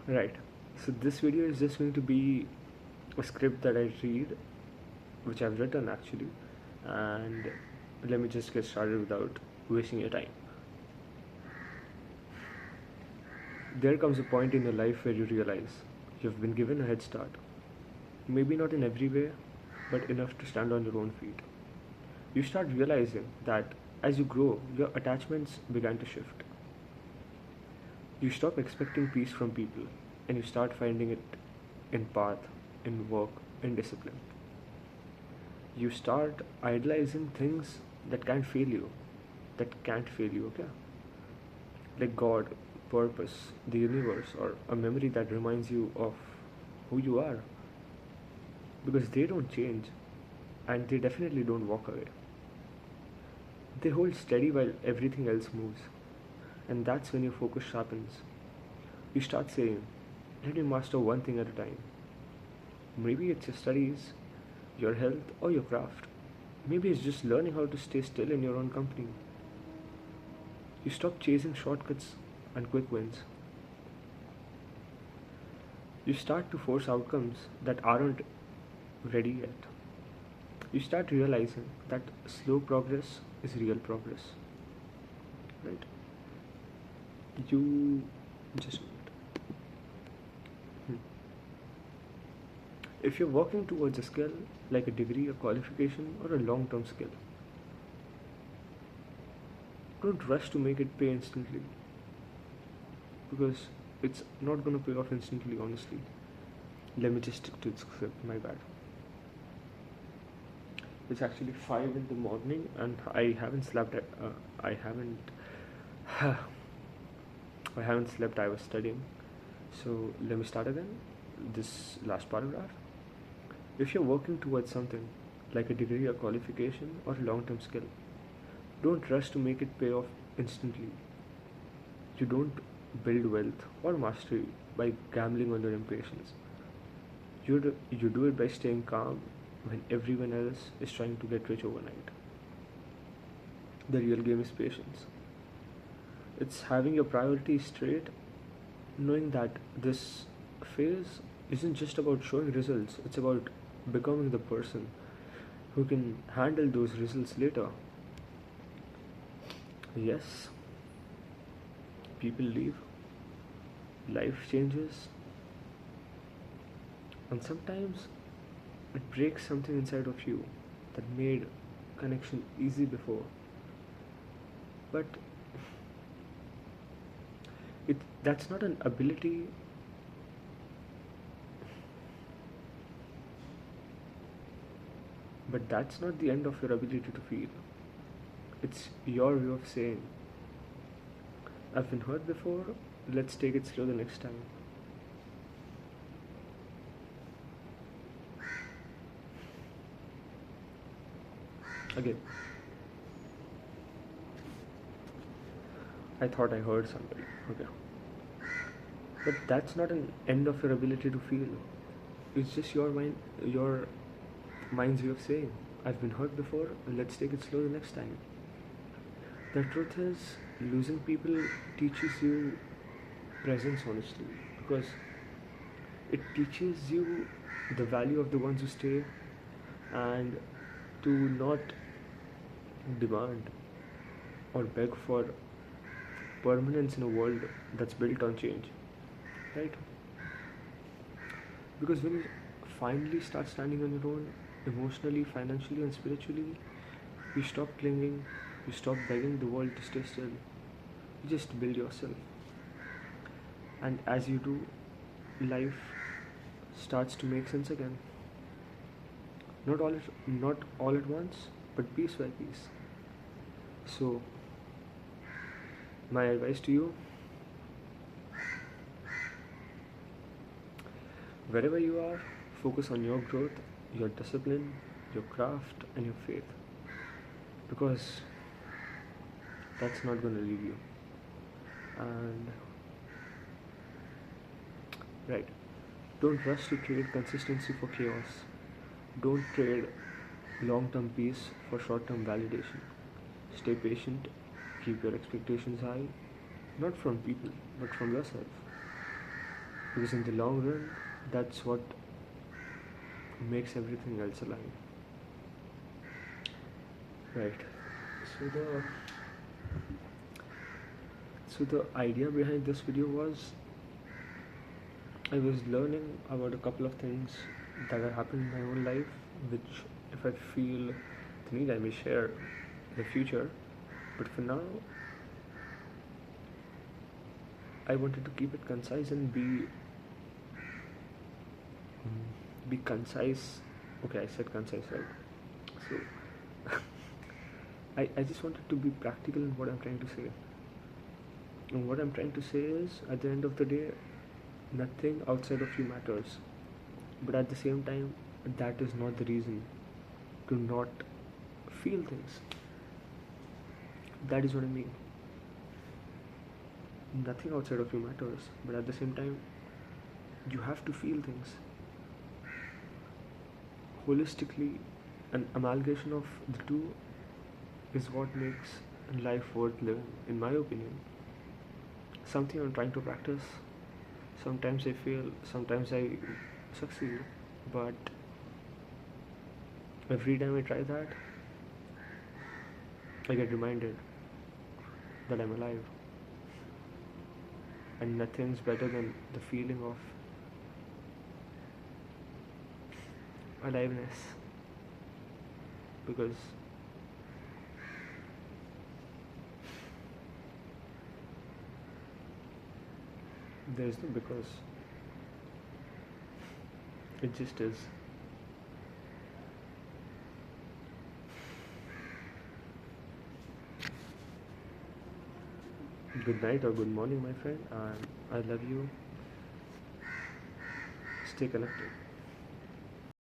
Right. So this video is just going to be a script that I read, which I've written actually, and let me just get started without wasting your time. There comes a point in your life where you realize you've been given a head start. Maybe not in every way, but enough to stand on your own feet. You start realizing that as you grow, your attachments began to shift. You stop expecting peace from people and you start finding it in path, in work, in discipline. You start idolizing things that can't fail you, okay? Like God, purpose, the universe, or a memory that reminds you of who you are. Because they don't change and they definitely don't walk away. They hold steady while everything else moves. And that's when your focus sharpens. You start saying, let me master one thing at a time. Maybe it's your studies, your health, or your craft. Maybe it's just learning how to stay still in your own company. You stop chasing shortcuts and quick wins. You start to force outcomes that aren't ready yet. You start realizing that slow progress is real progress. Right? You just hmm. If you're working towards a skill like a degree, a qualification, or a long term skill, don't rush to make it pay instantly because it's not going to pay off instantly, honestly. Let me just stick to the script, my bad. It's actually 5 in the morning and I haven't slept. I haven't. I haven't slept. I was studying. So let me start again. This last paragraph. If you're working towards something like a degree, a qualification, or a long term skill, don't rush to make it pay off instantly. You don't build wealth or mastery by gambling on your impatience. You do it by staying calm when everyone else is trying to get rich overnight. The real game is patience. It's having your priorities straight, knowing that this phase isn't just about showing results, it's about becoming the person who can handle those results later. Yes, people leave, life changes, and sometimes it breaks something inside of you that made connection easy before. But that's not an ability, but that's not the end of your ability to feel. It's your way of saying, I've been hurt before, let's take it slow the next time. Again, I thought I heard somebody. Okay. But that's not an end of your ability to feel. It's just your mind's way of saying, I've been hurt before, let's take it slow the next time. The truth is, losing people teaches you presence, honestly, because it teaches you the value of the ones who stay and to not demand or beg for permanence in a world that's built on change, right? Because when you finally start standing on your own, emotionally, financially, and spiritually, you stop clinging, you stop begging the world to stay still. You just build yourself. And as you do, life starts to make sense again. Not all at once, but piece by piece. So, my advice to you, wherever you are, focus on your growth, your discipline, your craft, and your faith. Because that's not going to leave you. And, right, don't rush to trade consistency for chaos. Don't trade long term peace for short term validation. Stay patient, keep your expectations high, not from people, but from yourself. Because in the long run, that's what makes everything else alive. Right. So the idea behind this video was I was learning about a couple of things that have happened in my own life, which if I feel the need I may share in the future. But for now, I wanted to keep it concise and be concise. Okay, I said concise, right? So I just wanted to be practical in what I'm trying to say. And what I'm trying to say is, at the end of the day, nothing outside of you matters. But at the same time, that is not the reason to not feel things. That is what I mean. Nothing outside of you matters, but at the same time, you have to feel things. Holistically, an amalgamation of the two is what makes life worth living, in my opinion. Something I'm trying to practice. Sometimes I fail, sometimes I succeed, but every time I try that, I get reminded that I'm alive. And nothing's better than the feeling of aliveness. Because there's no because. It just is. Good night or good morning, my friend, and I love you. Stay connected.